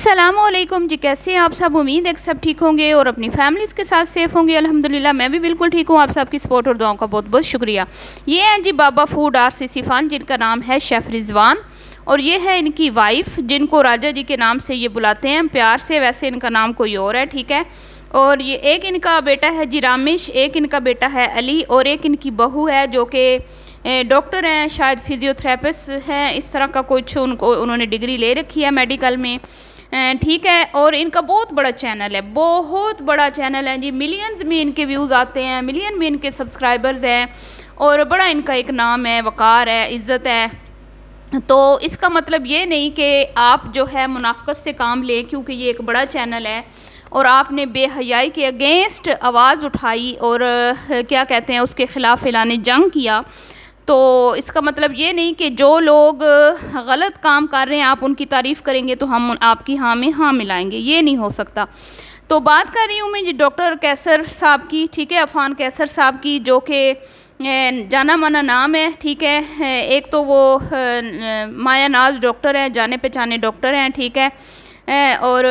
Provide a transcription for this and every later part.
अस्सलामुअलैकुम जी, कैसे हैं आप सब। उम्मीद है कि सब ठीक होंगे और अपनी फैमिलीज़ के साथ सेफ़ होंगे। अल्हम्दुलिल्लाह मैं भी बिल्कुल ठीक हूँ। आप सबकी सपोर्ट और दुआओं का बहुत बहुत शुक्रिया। ये हैं जी बाबा फूड RCC फ़ान, जिनका नाम है शेफ़ रिजवान, और ये है इनकी वाइफ, जिनको राजा जी के नाम से ये बुलाते हैं प्यार से। वैसे इनका नाम कोई और है, ठीक है। और ये एक इनका बेटा है जी रामिश, एक इनका बेटा है अली, और एक इनकी बहू है जो कि डॉक्टर हैं, शायद फिजियोथेरेपिस्ट हैं, इस तरह का कुछ उन्होंने डिग्री ले रखी है मेडिकल में, ठीक है। और इनका बहुत बड़ा चैनल है, बहुत बड़ा चैनल है जी। मिलियंस में इनके व्यूज़ आते हैं, मिलियन में इनके सब्सक्राइबर्स हैं, और बड़ा इनका एक नाम है, वक़ार है, इज़्ज़त है। तो इसका मतलब ये नहीं कि आप जो है मुनाफ़क़त से काम लें, क्योंकि ये एक बड़ा चैनल है और आपने बेहयाई के अगेंस्ट आवाज़ उठाई और क्या कहते हैं उसके ख़िलाफ़ ऐलान जंग किया। तो इसका मतलब ये नहीं कि जो लोग गलत काम कर रहे हैं आप उनकी तारीफ़ करेंगे तो हम आपकी हाँ में हाँ मिलाएंगे, ये नहीं हो सकता। तो बात कर रही हूँ मैं जी डॉक्टर कैसर साहब की, ठीक है, अफ़ान कैसर साहब की, जो कि जाना माना नाम है, ठीक है। एक तो वो माया नाज डॉक्टर हैं, जाने पहचाने डॉक्टर हैं, ठीक है। और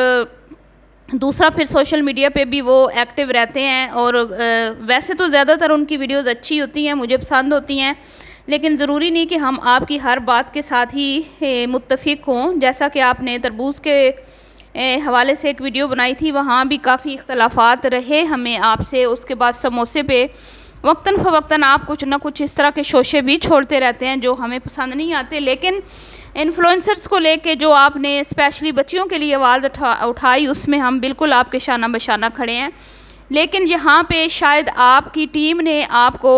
दूसरा फिर सोशल मीडिया पे भी वो एक्टिव रहते हैं, और वैसे तो ज़्यादातर उनकी वीडियोस अच्छी होती हैं, मुझे पसंद होती हैं, लेकिन ज़रूरी नहीं कि हम आपकी हर बात के साथ ही मुत्तफ़िक हों। जैसा कि आपने तरबूज़ के हवाले से एक वीडियो बनाई थी, वहाँ भी काफ़ी इख्तलाफात रहे हमें आपसे। उसके बाद समोसे पे वक्तन फ़वक्तन आप कुछ ना कुछ इस तरह के शोशे भी छोड़ते रहते हैं जो हमें पसंद नहीं आते, लेकिन इन्फ्लुएंसर्स को लेके जो आपने स्पेशली बच्चियों के लिए आवाज़ उठाई, उसमें हम बिल्कुल आपके शाना बशाना खड़े हैं। लेकिन यहाँ पे शायद आपकी टीम ने आपको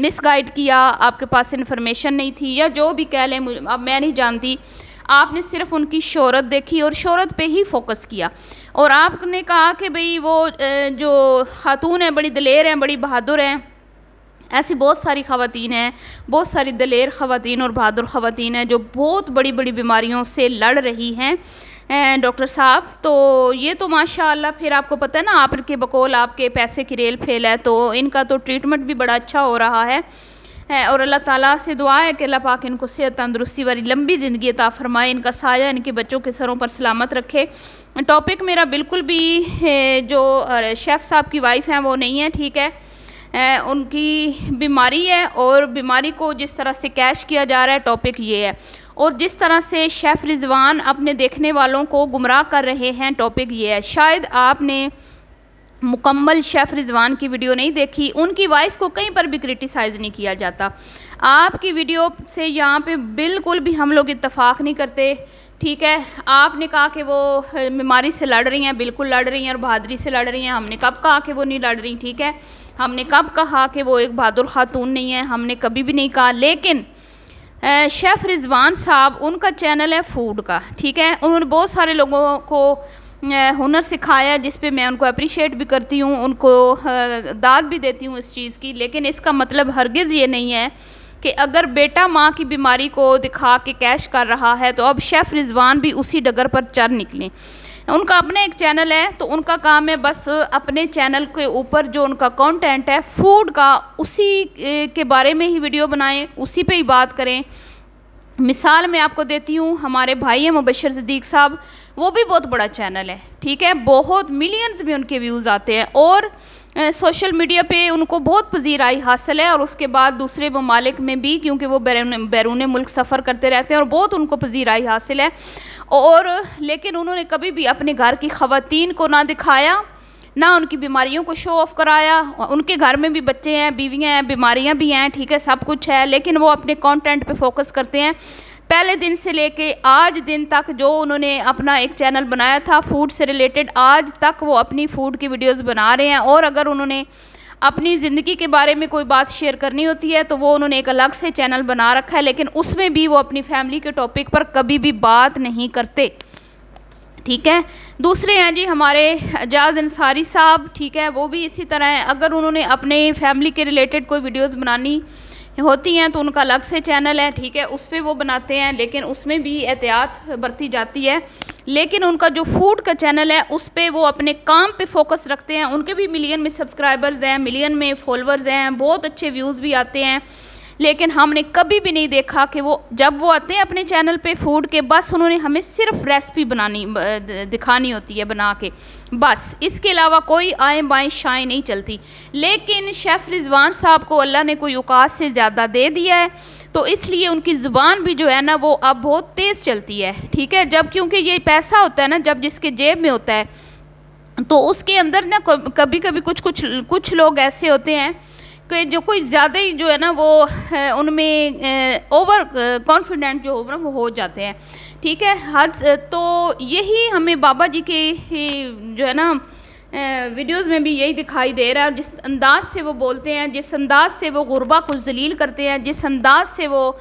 मिसगाइड किया, आपके पास इन्फॉर्मेशन नहीं थी, या जो भी कह लें, अब मैं नहीं जानती। आपने सिर्फ उनकी शोहरत देखी और शोहरत पे ही फोकस किया, और आपने कहा कि भाई वो जो खातून है बड़ी दलेर हैं, बड़ी बहादुर हैं। ऐसी बहुत सारी ख़वातीन हैं, बहुत सारी दलेर ख़वातीन और बहादुर ख़वातीन हैं जो बहुत बड़ी बड़ी बीमारियों से लड़ रही हैं डॉक्टर साहब। तो ये तो माशाअल्लाह, फिर आपको पता है ना, आपके बकौल आपके पैसे की रेल फेल है, तो इनका तो ट्रीटमेंट भी बड़ा अच्छा हो रहा है। और अल्लाह ताला से दुआ है कि अल्लाह पाक इनको सेहत तंदुरुस्ती वाली लंबी ज़िंदगी अता फरमाए, इनका साया इनके बच्चों के सरों पर सलामत रखे। टॉपिक मेरा बिल्कुल भी जो शेफ़ साहब की वाइफ हैं वो नहीं है, ठीक है। उनकी बीमारी है, और बीमारी को जिस तरह से कैश किया जा रहा है, टॉपिक ये है। और जिस तरह से शेफ़ रिजवान अपने देखने वालों को गुमराह कर रहे हैं, टॉपिक ये है। शायद आपने मुकम्मल शेफ़ रिजवान की वीडियो नहीं देखी, उनकी वाइफ को कहीं पर भी क्रिटिसाइज़ नहीं किया जाता। आपकी वीडियो से यहाँ पे बिल्कुल भी हम लोग इत्तफाक नहीं करते, ठीक है। आपने कहा कि वो बीमारी से लड़ रही हैं, बिल्कुल लड़ रही हैं, और बहादुरी से लड़ रही हैं। हमने कब कहा कि वो नहीं लड़ रही, ठीक है। हमने कब कहा कि वो एक बहादुर खातून नहीं है, हमने कभी भी नहीं कहा। लेकिन शेफ़ रिजवान साहब, उनका चैनल है फूड का, ठीक है। उन्होंने बहुत सारे लोगों को हुनर सिखाया, जिस पे मैं उनको अप्रिशिएट भी करती हूँ, उनको दाद भी देती हूँ इस चीज़ की। लेकिन इसका मतलब हरगिज़ ये नहीं है कि अगर बेटा माँ की बीमारी को दिखा के कैश कर रहा है तो अब शेफ़ रिजवान भी उसी डगर पर चढ़ निकलें। उनका अपना एक चैनल है, तो उनका काम है बस अपने चैनल के ऊपर जो उनका कंटेंट है फूड का, उसी के बारे में ही वीडियो बनाएं, उसी पे ही बात करें। मिसाल मैं आपको देती हूँ, हमारे भाई हैं मुबशर सिद्दीक साहब, वो भी बहुत बड़ा चैनल है, ठीक है, बहुत मिलियंस में उनके व्यूज़ आते हैं, और सोशल मीडिया पे उनको बहुत पजीराई हासिल है, और उसके बाद दूसरे ममालिक में भी, क्योंकि वो बैरून मुल्क सफ़र करते रहते हैं, और बहुत उनको पजीराई हासिल है। और लेकिन उन्होंने कभी भी अपने घर की ख़वातीन को ना दिखाया, ना उनकी बीमारियों को शो ऑफ़ कराया। उनके घर में भी बच्चे हैं, बीवियाँ हैं, बीमारियाँ भी हैं, ठीक है, सब कुछ है, लेकिन वो अपने कंटेंट पे फोकस करते हैं। पहले दिन से लेके आज दिन तक जो उन्होंने अपना एक चैनल बनाया था फूड से रिलेटेड, आज तक वो अपनी फ़ूड की वीडियोस बना रहे हैं। और अगर उन्होंने अपनी ज़िंदगी के बारे में कोई बात शेयर करनी होती है तो वो उन्होंने एक अलग से चैनल बना रखा है, लेकिन उसमें भी वो अपनी फैमिली के टॉपिक पर कभी भी बात नहीं करते, ठीक है। दूसरे हैं जी हमारे एजाज़ अंसारी साहब, ठीक है, वो भी इसी तरह है। अगर उन्होंने अपने फैमिली के रिलेटेड कोई वीडियोस बनानी होती हैं तो उनका अलग से चैनल है, ठीक है, उस पर वो बनाते हैं, लेकिन उसमें भी एहतियात बरती जाती है। लेकिन उनका जो फूड का चैनल है उस पर वो अपने काम पे फोकस रखते हैं। उनके भी मिलियन में सब्सक्राइबर्स हैं, मिलियन में फॉलोअर्स हैं, बहुत अच्छे व्यूज़ भी आते हैं, लेकिन हमने कभी भी नहीं देखा कि वो जब वो आते हैं अपने चैनल पे फूड के, बस उन्होंने हमें सिर्फ रेसिपी बनानी दिखानी होती है बना के, बस इसके अलावा कोई आए बाएँ शाएँ नहीं चलती। लेकिन शेफ़ रिजवान साहब को अल्लाह ने कोई औकात से ज़्यादा दे दिया है, तो इसलिए उनकी ज़ुबान भी जो है ना वो अब बहुत तेज़ चलती है, ठीक है। जब क्योंकि ये पैसा होता है ना, जब जिसके जेब में होता है तो उसके अंदर ना कभी कभी कुछ लोग ऐसे होते हैं कि जो कोई ज़्यादा ही जो है ना वो उनमें ओवर कॉन्फिडेंट जो हो ना वो हो जाते हैं, ठीक है। हद तो यही हमें बाबा जी के जो है ना वीडियोज़ में भी यही दिखाई दे रहा है। और जिस अंदाज से वो बोलते हैं, जिस अंदाज से वो गुरबा को जलील करते हैं, जिस अंदाज से वो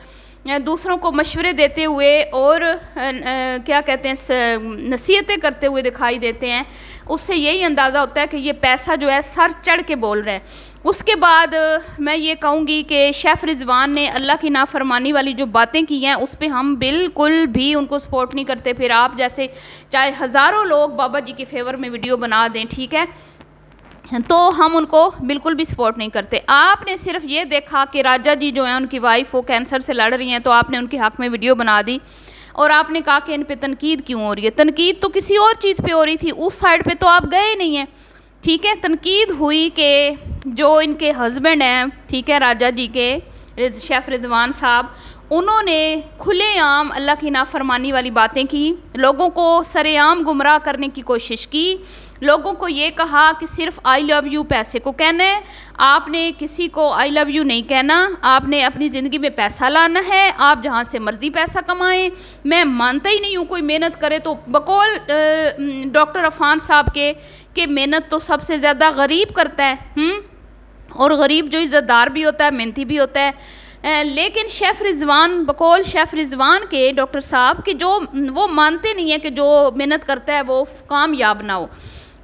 दूसरों को मशवरे देते हुए और क्या कहते हैं नसीहतें करते हुए दिखाई देते हैं, उससे यही अंदाज़ा होता है कि ये पैसा जो है सर चढ़ के बोल रहा है। उसके बाद मैं ये कहूँगी कि शेफ़ रिजवान ने अल्लाह की नाफरमानी वाली जो बातें की हैं उस पर हम बिल्कुल भी उनको सपोर्ट नहीं करते। फिर आप जैसे चाहे हज़ारों लोग बाबा जी के फेवर में वीडियो बना दें, ठीक है, तो हम उनको बिल्कुल भी सपोर्ट नहीं करते। आपने सिर्फ ये देखा कि राजा जी जो हैं उनकी वाइफ वो कैंसर से लड़ रही हैं, तो आपने उनके हक़ में वीडियो बना दी और आपने कहा कि इन पे तनकीद क्यों हो रही है। तनकीद तो किसी और चीज़ पे हो रही थी, उस साइड पे तो आप गए नहीं हैं, ठीक है। तनकीद हुई कि जो इनके हस्बैंड हैं, ठीक है, राजा जी के शेफ़ रिजवान साहब, उन्होंने खुलेआम अल्लाह की नाफरमानी वाली बातें की, लोगों को सरेआम गुमराह करने की कोशिश की, लोगों को ये कहा कि सिर्फ आई लव यू पैसे को कहना है, आपने किसी को आई लव यू नहीं कहना, आपने अपनी ज़िंदगी में पैसा लाना है, आप जहाँ से मर्ज़ी पैसा कमाएं। मैं मानता ही नहीं हूँ कोई मेहनत करे तो, बकौल डॉक्टर अफान साहब के मेहनत तो सबसे ज़्यादा गरीब करता है, और गरीब जो इज़्ज़तदार भी होता है, मेहनती भी होता है। लेकिन शेफ़ रिजवान, बकौल शेफ़ रिजवान के डॉक्टर साहब कि जो वो मानते नहीं है कि जो मेहनत करता है वो कामयाब ना हो,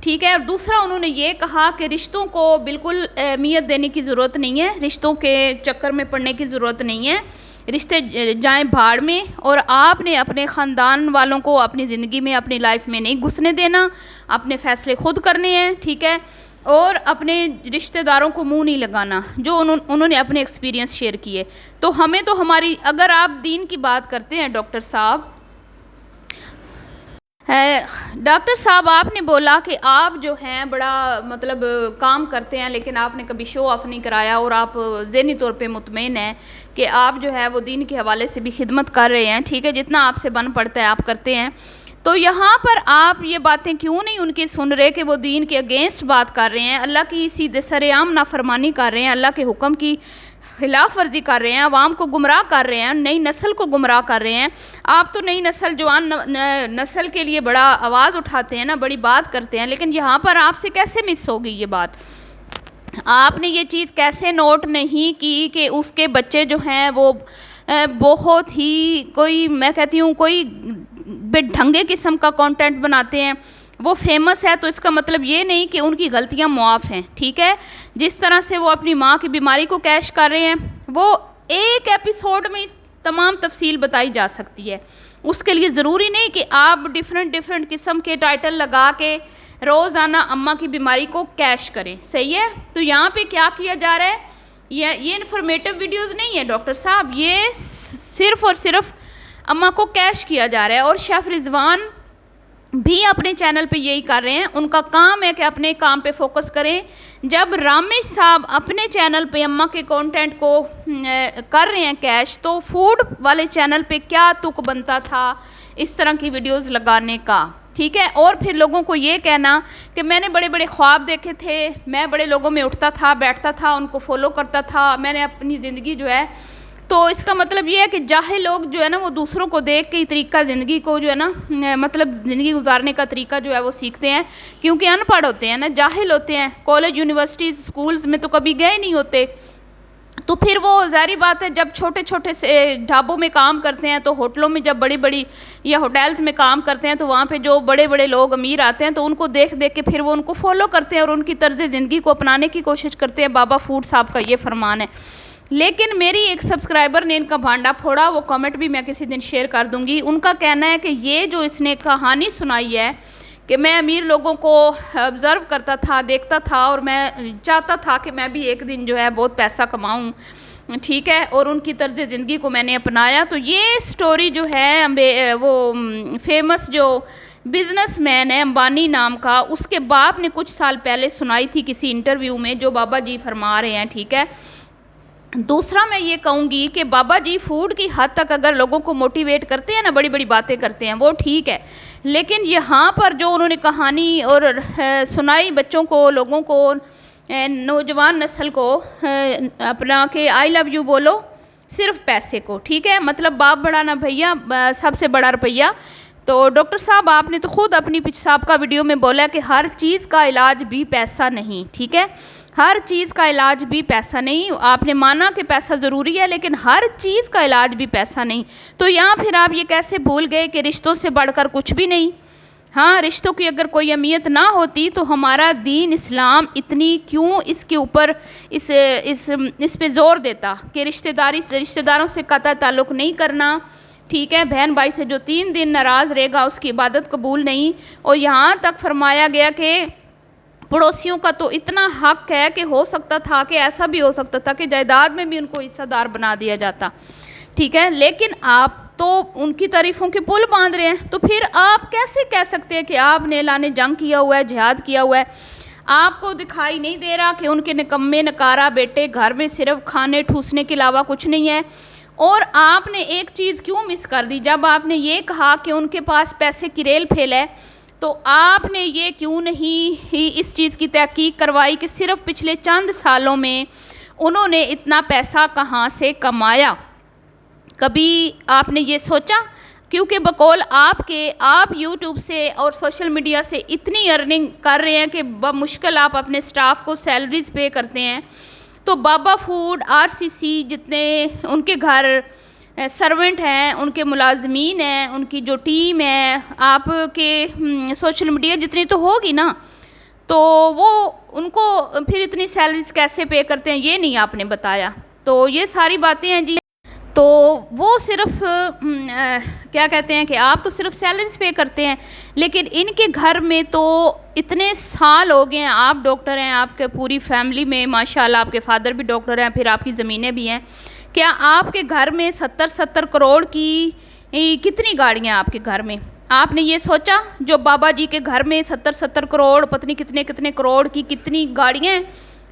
ठीक है। और दूसरा उन्होंने ये कहा कि रिश्तों को बिल्कुल अहमियत देने की ज़रूरत नहीं है, रिश्तों के चक्कर में पड़ने की ज़रूरत नहीं है, रिश्ते जाएं भाड़ में, और आपने अपने ख़ानदान वालों को अपनी ज़िंदगी में, अपनी लाइफ में नहीं घुसने देना, अपने फ़ैसले खुद करने हैं, ठीक है। और अपने रिश्तेदारों को मुंह नहीं लगाना, जो उन्होंने अपने एक्सपीरियंस शेयर किए। तो हमें तो हमारी, अगर आप दीन की बात करते हैं डॉक्टर साहब आपने बोला कि आप जो हैं बड़ा मतलब काम करते हैं, लेकिन आपने कभी शो ऑफ नहीं कराया, और आप ज़हनी तौर पे मुतमईन हैं कि आप जो है वो दीन के हवाले से भी खिदमत कर रहे हैं, ठीक है, जितना आपसे बन पड़ता है आप करते हैं। तो यहाँ पर आप ये बातें क्यों नहीं उनकी सुन रहे कि वो दीन के अगेंस्ट बात कर रहे हैं, अल्लाह की सीधे सरेआम नाफरमानी कर रहे हैं, अल्लाह के हुक्म की खिलाफ वर्जी कर रहे हैं, आवाम को गुमराह कर रहे हैं, नई नस्ल को गुमराह कर रहे हैं। आप तो नई नस्ल, जवान नस्ल के लिए बड़ा आवाज़ उठाते हैं ना, बड़ी बात करते हैं, लेकिन यहाँ पर आपसे कैसे मिस होगी ये बात? आपने ये चीज़ कैसे नोट नहीं की कि उसके बच्चे जो हैं वो बहुत ही कोई, मैं कहती हूँ कोई बेढंगे किस्म का कंटेंट बनाते हैं। वो फेमस है तो इसका मतलब ये नहीं कि उनकी गलतियां मुआफ़ हैं, ठीक है। जिस तरह से वो अपनी माँ की बीमारी को कैश कर रहे हैं, वो एक एपिसोड में इस तमाम तफसील बताई जा सकती है। उसके लिए ज़रूरी नहीं कि आप डिफरेंट किस्म के टाइटल लगा के रोज़ाना अम्मा की बीमारी को कैश करें, सही है। तो यहाँ पे क्या किया जा रहा है, ये इन्फॉर्मेटिव वीडियोज़ नहीं है डॉक्टर साहब, ये सिर्फ़ और सिर्फ अम्मा को कैश किया जा रहा है। और शेफ़ रिजवान भी अपने चैनल पे यही कर रहे हैं, उनका काम है कि अपने काम पे फोकस करें। जब रामेश साहब अपने चैनल पे अम्मा के कंटेंट को कर रहे हैं कैश, तो फूड वाले चैनल पे क्या तुक बनता था इस तरह की वीडियोस लगाने का, ठीक है। और फिर लोगों को ये कहना कि मैंने बड़े बड़े ख्वाब देखे थे, मैं बड़े लोगों में उठता था, बैठता था, उनको फॉलो करता था, मैंने अपनी ज़िंदगी जो है, तो इसका मतलब ये है कि जाहिल लोग जो है ना वो दूसरों को देख के तरीका ज़िंदगी को जो है ना मतलब ज़िंदगी गुजारने का तरीका जो है वो सीखते हैं, क्योंकि अनपढ़ होते हैं ना, जाहिल होते हैं, कॉलेज यूनिवर्सिटीज़ स्कूल्स में तो कभी गए नहीं होते। तो फिर वो ज़ाहिर बात है जब छोटे छोटे से ढाबों में काम करते हैं, तो होटलों में जब बड़ी बड़ी या होटल्स में काम करते हैं, तो वहाँ पे जो बड़े बड़े लोग अमीर आते हैं तो उनको देख देख के फिर वो उनको फॉलो करते हैं और उनकी तर्ज़ ज़िंदगी को अपनाने की कोशिश करते हैं। बाबा फूड साहब का ये फरमान है। लेकिन मेरी एक सब्सक्राइबर ने इनका भांडा फोड़ा, वो कमेंट भी मैं किसी दिन शेयर कर दूंगी। उनका कहना है कि ये जो इसने कहानी सुनाई है कि मैं अमीर लोगों को ऑब्ज़र्व करता था, देखता था, और मैं चाहता था कि मैं भी एक दिन जो है बहुत पैसा कमाऊं, ठीक है, और उनकी तर्ज ज़िंदगी को मैंने अपनाया। तो ये स्टोरी जो है वो फेमस जो बिजनेसमैन है अंबानी नाम का, उसके बाप ने कुछ साल पहले सुनाई थी किसी इंटरव्यू में, जो बाबा जी फरमा रहे हैं। ठीक है, दूसरा मैं ये कहूँगी कि बाबा जी फूड की हद तक अगर लोगों को मोटिवेट करते हैं ना, बड़ी बड़ी बातें करते हैं, वो ठीक है, लेकिन यहाँ पर जो उन्होंने कहानी और सुनाई बच्चों को, लोगों को, नौजवान नस्ल को अपना के आई लव यू बोलो सिर्फ पैसे को। ठीक है, मतलब बाप बड़ा ना भैया, सबसे बड़ा रुपया। तो डॉक्टर साहब आपने तो खुद अपनी साबका वीडियो में बोला कि हर चीज़ का इलाज भी पैसा नहीं। ठीक है, हर चीज़ का इलाज भी पैसा नहीं। आपने माना कि पैसा ज़रूरी है, लेकिन हर चीज़ का इलाज भी पैसा नहीं। तो यहाँ फिर आप ये कैसे भूल गए कि रिश्तों से बढ़कर कुछ भी नहीं। हाँ, रिश्तों की अगर कोई अहमियत ना होती तो हमारा दीन इस्लाम इतनी क्यों इसके ऊपर इस पे ज़ोर देता कि रिश्तेदारों से कतई ताल्लुक़ नहीं करना। ठीक है, बहन भाई से जो 3 दिन नाराज़ रहेगा उसकी इबादत कबूल नहीं। और यहाँ तक फरमाया गया कि पड़ोसियों का तो इतना हक है कि हो सकता था कि ऐसा भी हो सकता था कि जायदाद में भी उनको हिस्सेदार बना दिया जाता। ठीक है, लेकिन आप तो उनकी तारीफ़ों के पुल बांध रहे हैं। तो फिर आप कैसे कह सकते हैं कि आपने ऐलान जंग किया हुआ है, जिहाद किया हुआ है? आपको दिखाई नहीं दे रहा कि उनके निकम्मे नकारा बेटे घर में सिर्फ खाने ठूसने के अलावा कुछ नहीं है? और आपने एक चीज़ क्यों मिस कर दी? जब आपने ये कहा कि उनके पास पैसे की रेल फेल है, तो आपने ये क्यों नहीं ही इस चीज़ की तहकीक करवाई कि सिर्फ पिछले चंद सालों में उन्होंने इतना पैसा कहाँ से कमाया? कभी आपने ये सोचा? क्योंकि बकौल आपके, आप यूट्यूब से और सोशल मीडिया से इतनी अर्निंग कर रहे हैं कि बमुश्किल आप अपने स्टाफ को सैलरीज पे करते हैं। तो बाबा फूड, आरसीसी जितने उनके घर सर्वेंट हैं, उनके मुलाजमीन हैं, उनकी जो टीम है, आपके सोशल मीडिया जितनी तो होगी ना, तो वो उनको फिर इतनी सैलरीज कैसे पे करते हैं, ये नहीं आपने बताया। तो ये सारी बातें हैं जी। तो वो सिर्फ क्या कहते हैं कि आप तो सिर्फ सैलरीज पे करते हैं, लेकिन इनके घर में तो इतने साल हो गए हैं, आप डॉक्टर हैं, आपके पूरी फैमिली में माशाल्लाह आपके फादर भी डॉक्टर हैं, फिर आपकी ज़मीनें भी हैं। क्या आपके घर में 70-70 करोड़ की कितनी गाड़ियाँ आपके घर में? आपने ये सोचा? जो बाबा जी के घर में 70-70 करोड़, पत्नी कितने करोड़ की कितनी गाड़ियाँ हैं,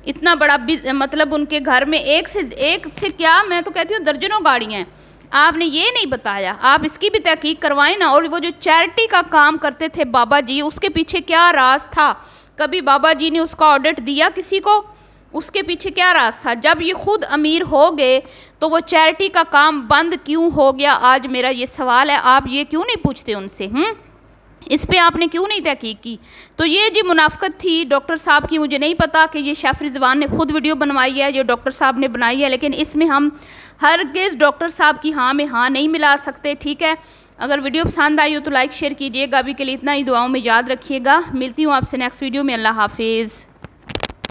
इतना बड़ा मतलब उनके घर में एक से क्या, मैं तो कहती हूँ दर्जनों गाड़ियाँ हैं। आपने ये नहीं बताया, आप इसकी भी तहकीक करवाएं ना। और वो जो चैरिटी का काम करते थे बाबा जी, उसके पीछे क्या राज था? कभी बाबा जी ने उसका ऑडिट दिया किसी को? उसके पीछे क्या राज था? जब ये खुद अमीर हो गए तो वो चैरिटी का काम बंद क्यों हो गया? आज मेरा ये सवाल है, आप ये क्यों नहीं पूछते उनसे? इस पे आपने क्यों नहीं तहकीक की? तो ये जी मुनाफकत थी डॉक्टर साहब की। मुझे नहीं पता कि ये शेफ़ रिजवान ने खुद वीडियो बनवाई है, ये डॉक्टर साहब ने बनाई है, लेकिन इसमें हम हरगिज़ डॉक्टर साहब की हाँ में हाँ नहीं मिला सकते। ठीक है, अगर वीडियो पसंद आई हो तो लाइक शेयर कीजिएगा। अभी के लिए इतना ही, दुआओं में याद रखिएगा। मिलती हूँ आपसे नेक्स्ट वीडियो में। अल्लाह हाफिज़।